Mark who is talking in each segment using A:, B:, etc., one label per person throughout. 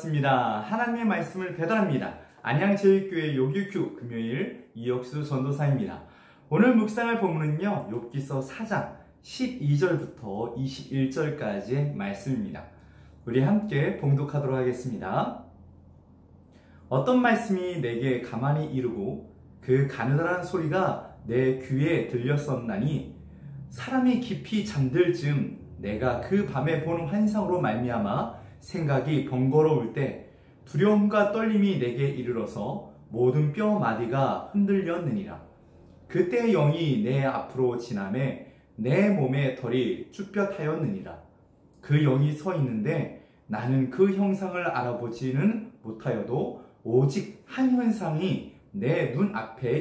A: 반갑습니다. 하나님의 말씀을 배달합니다. 안양제일교회 요규큐 금요일 이혁수 전도사입니다. 오늘 묵상할 본문은요, 욥기서 4장 12절부터 21절까지의 말씀입니다. 우리 함께 봉독하도록 하겠습니다. 어떤 말씀이 내게 가만히 이르고 그 가느다란 소리가 내 귀에 들렸었나니 사람이 깊이 잠들 즈음 내가 그 밤에 본 환상으로 말미암아 생각이 번거로울 때 두려움과 떨림이 내게 이르러서 모든 뼈 마디가 흔들렸느니라. 그때 영이 내 앞으로 지나매 내 몸의 털이 쭈뼛하였느니라. 그 영이 서 있는데 나는 그 형상을 알아보지는 못하여도 오직 한 현상이 내 눈 앞에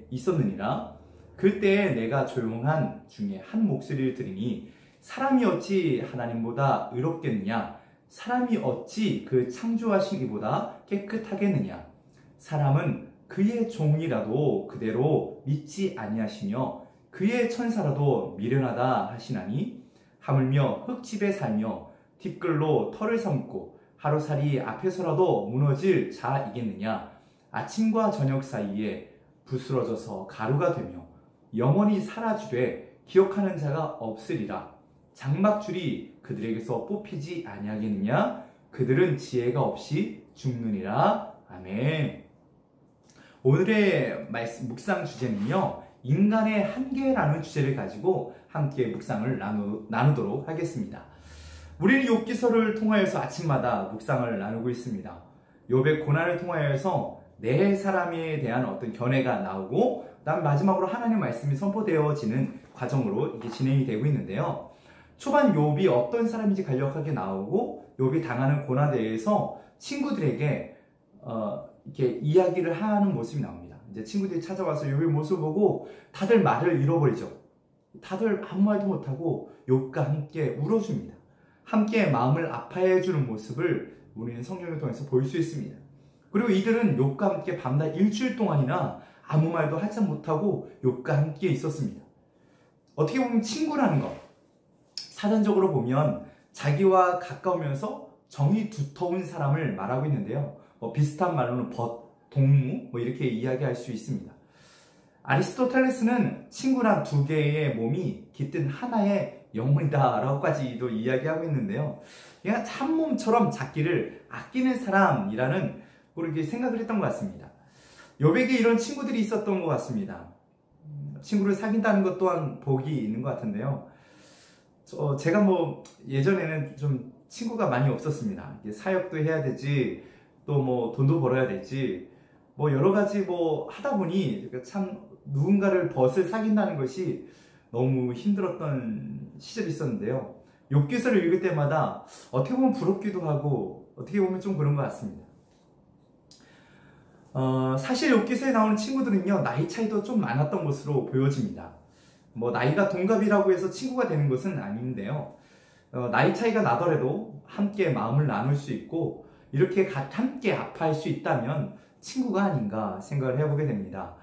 A: 있었느니라. 그때에 내가 조용한 중에 한 목소리를 들으니 사람이 어찌 하나님보다 의롭겠느냐? 사람이 어찌 그 창조하신 이보다 깨끗하겠느냐? 사람은 그의 종이라도 그대로 믿지 아니하시며 그의 천사라도 미련하다 하시나니 하물며 흙집에 살며 티끌로 털을 삼고 하루살이 앞에서라도 무너질 자이겠느냐? 아침과 저녁 사이에 부스러져서 가루가 되며 영원히 사라지되 기억하는 자가 없으리라. 장막줄이 그들에게서 뽑히지 아니하겠느냐? 그들은 지혜가 없이 죽느니라. 아멘. 오늘의 묵상 주제는요, 인간의 한계라는 주제를 가지고 함께 묵상을 나누도록 하겠습니다. 우리는 욥기서를 통하여서 아침마다 묵상을 나누고 있습니다. 욥의 고난을 통하여서 내 사람에 대한 어떤 견해가 나오고 그다음 마지막으로 하나님의 말씀이 선포되어지는 과정으로 이게 진행이 되고 있는데요. 초반 욥이 어떤 사람인지 간략하게 나오고 욥이 당하는 고난에 대해서 친구들에게 이렇게 이야기를 하는 모습이 나옵니다. 이제 친구들이 찾아와서 욥의 모습을 보고 다들 말을 잃어버리죠. 다들 아무 말도 못하고 욥과 함께 울어줍니다. 함께 마음을 아파해 주는 모습을 우리는 성경을 통해서 볼 수 있습니다. 그리고 이들은 욥과 함께 밤낮 일주일 동안이나 아무 말도 하지 못하고 욥과 함께 있었습니다. 어떻게 보면 친구라는 것, 사전적으로 보면 자기와 가까우면서 정이 두터운 사람을 말하고 있는데요. 비슷한 말로는 동무 이렇게 이야기할 수 있습니다. 아리스토텔레스는 친구란 두 개의 몸이 깃든 하나의 영혼이다 라고까지도 이야기하고 있는데요. 얘가 참몸처럼 작기를 아끼는 사람이라는 그렇게 생각을 했던 것 같습니다. 욥에게 이런 친구들이 있었던 것 같습니다. 친구를 사귄다는 것 또한 복이 있는 것 같은데요. 제가 예전에는 좀 친구가 많이 없었습니다. 사역도 해야 되지, 또 돈도 벌어야 되지, 여러 가지 하다 보니 참 누군가를 벗을 사귄다는 것이 너무 힘들었던 시절이 있었는데요. 욥기서를 읽을 때마다 어떻게 보면 부럽기도 하고 어떻게 보면 좀 그런 것 같습니다. 사실 욥기서에 나오는 친구들은요, 나이 차이도 좀 많았던 것으로 보여집니다. 나이가 동갑이라고 해서 친구가 되는 것은 아닌데요. 나이 차이가 나더라도 함께 마음을 나눌 수 있고 이렇게 함께 아파할 수 있다면 친구가 아닌가 생각을 해보게 됩니다.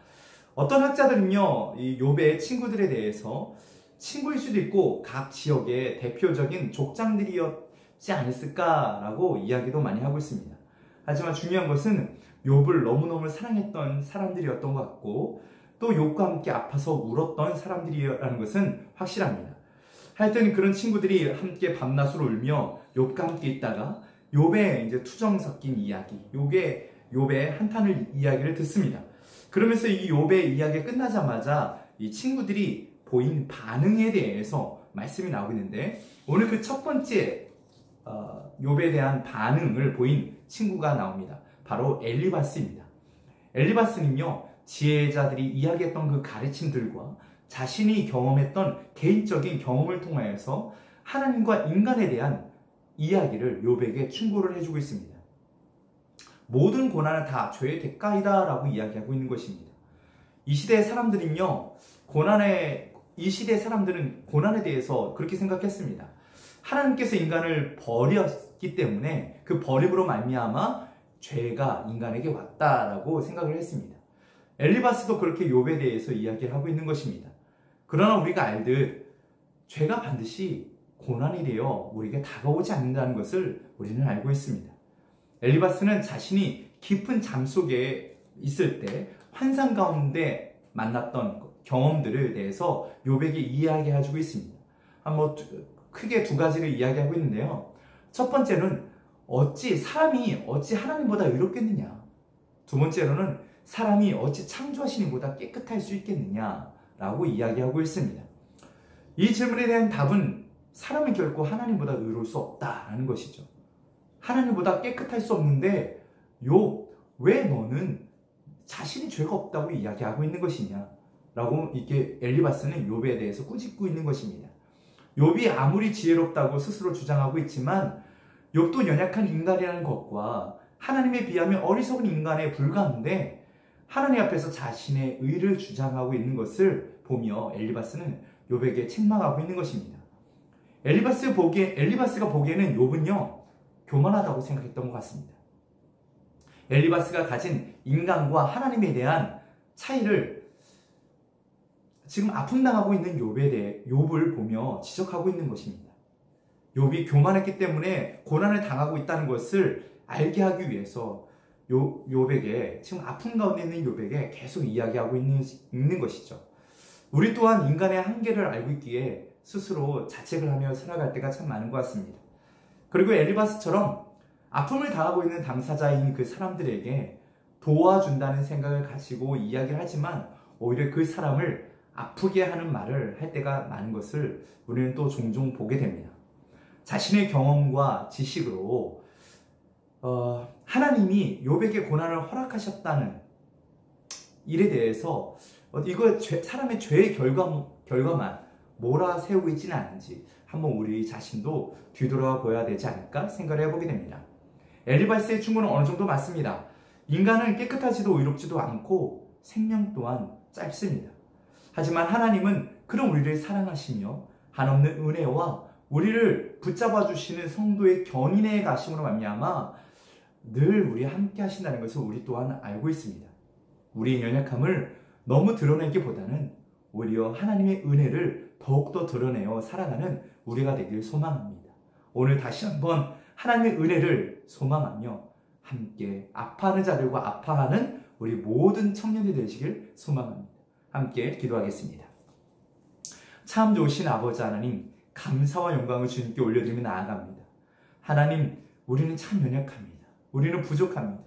A: 어떤 학자들은요, 이 욥의 친구들에 대해서 친구일 수도 있고 각 지역의 대표적인 족장들이었지 않았을까라고 이야기도 많이 하고 있습니다. 하지만 중요한 것은 욥을 너무너무 사랑했던 사람들이었던 것 같고 또 욥과 함께 아파서 울었던 사람들이라는 것은 확실합니다. 하여튼 그런 친구들이 함께 밤낮으로 울며 욥과 함께 있다가 욥의 이제 투정 섞인 이야기, 욥의 한탄을 이야기를 듣습니다. 그러면서 이 욥의 이야기가 끝나자마자 이 친구들이 보인 반응에 대해서 말씀이 나오고 있는데 오늘 그 첫 번째 욥에 대한 반응을 보인 친구가 나옵니다. 바로 엘리바스입니다. 엘리바스는요, 지혜자들이 이야기했던 그 가르침들과 자신이 경험했던 개인적인 경험을 통하여서 하나님과 인간에 대한 이야기를 욥에게 충고를 해주고 있습니다. 모든 고난은 다 죄의 대가이다 라고 이야기하고 있는 것입니다. 이 시대의 사람들은요, 이 시대의 사람들은 고난에 대해서 그렇게 생각했습니다. 하나님께서 인간을 버렸기 때문에 그 버림으로 말미암아 죄가 인간에게 왔다라고 생각을 했습니다. 엘리바스도 그렇게 욥에 대해서 이야기를 하고 있는 것입니다. 그러나 우리가 알듯 죄가 반드시 고난이 되어 우리에게 다가오지 않는다는 것을 우리는 알고 있습니다. 엘리바스는 자신이 깊은 잠 속에 있을 때 환상 가운데 만났던 경험들을 대해서 욥에게 이야기해주고 있습니다. 크게 두 가지를 이야기하고 있는데요. 첫 번째는 사람이 어찌 하나님보다 의롭겠느냐. 두 번째로는 사람이 어찌 창조하신 이보다 깨끗할 수 있겠느냐라고 이야기하고 있습니다. 이 질문에 대한 답은 사람은 결코 하나님보다 의로울 수 없다라는 것이죠. 하나님보다 깨끗할 수 없는데 욥, 왜 너는 자신이 죄가 없다고 이야기하고 있는 것이냐 라고 이렇게 엘리바스는 욥에 대해서 꾸짖고 있는 것입니다. 욥이 아무리 지혜롭다고 스스로 주장하고 있지만 욥도 연약한 인간이라는 것과 하나님에 비하면 어리석은 인간에 불과한데 하나님 앞에서 자신의 의를 주장하고 있는 것을 보며 엘리바스는 욥에게 책망하고 있는 것입니다. 엘리바스가 보기에는 욥은요, 교만하다고 생각했던 것 같습니다. 엘리바스가 가진 인간과 하나님에 대한 차이를 지금 아픔당하고 있는 욥을 보며 지적하고 있는 것입니다. 욥이 교만했기 때문에 고난을 당하고 있다는 것을 알게 하기 위해서 욥에게, 지금 아픔 가운데 있는 욥에게 계속 이야기하고 있는 것이죠. 우리 또한 인간의 한계를 알고 있기에 스스로 자책을 하며 살아갈 때가 참 많은 것 같습니다. 그리고 엘리바스처럼 아픔을 당하고 있는 당사자인 그 사람들에게 도와준다는 생각을 가지고 이야기를 하지만 오히려 그 사람을 아프게 하는 말을 할 때가 많은 것을 우리는 또 종종 보게 됩니다. 자신의 경험과 지식으로 하나님이 욥에게 고난을 허락하셨다는 일에 대해서 이거 사람의 죄의 결과만 몰아세우고 있지는 않은지 한번 우리 자신도 뒤돌아 보아야 되지 않을까 생각을 해보게 됩니다. 엘리바스의 충고는 어느 정도 맞습니다. 인간은 깨끗하지도 의롭지도 않고 생명 또한 짧습니다. 하지만 하나님은 그런 우리를 사랑하시며 한없는 은혜와 우리를 붙잡아 주시는 성도의 견인의 가심으로 말미암아 늘 우리와 함께 하신다는 것을 우리 또한 알고 있습니다. 우리의 연약함을 너무 드러내기보다는 오히려 하나님의 은혜를 더욱더 드러내어 살아가는 우리가 되길 소망합니다. 오늘 다시 한번 하나님의 은혜를 소망하며 함께 아파하는 자들과 아파하는 우리 모든 청년이 되시길 소망합니다. 함께 기도하겠습니다. 참 좋으신 아버지 하나님, 감사와 영광을 주님께 올려드리며 나아갑니다. 하나님, 우리는 참 연약합니다. 우리는 부족합니다.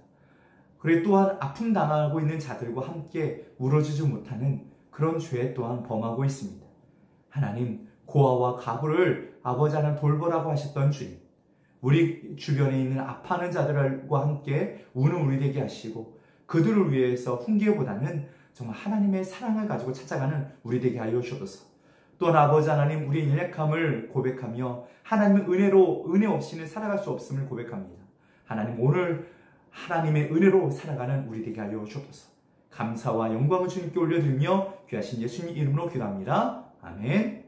A: 그리고 또한 아픔 당하고 있는 자들과 함께 울어주지 못하는 그런 죄 또한 범하고 있습니다. 하나님, 고아와 가부를 아버지 하나님 돌보라고 하셨던 주님, 우리 주변에 있는 아파하는 자들과 함께 우는 우리 되게 하시고 그들을 위해서 훈계보다는 정말 하나님의 사랑을 가지고 찾아가는 우리 되게 하여 주옵소서. 또한 아버지 하나님, 우리의 연약함을 고백하며 하나님의 은혜 없이는 살아갈 수 없음을 고백합니다. 하나님, 오늘 하나님의 은혜로 살아가는 우리 되게 하여 주옵소서. 감사와 영광을 주님께 올려드리며 귀하신 예수님 이름으로 기도합니다. 아멘.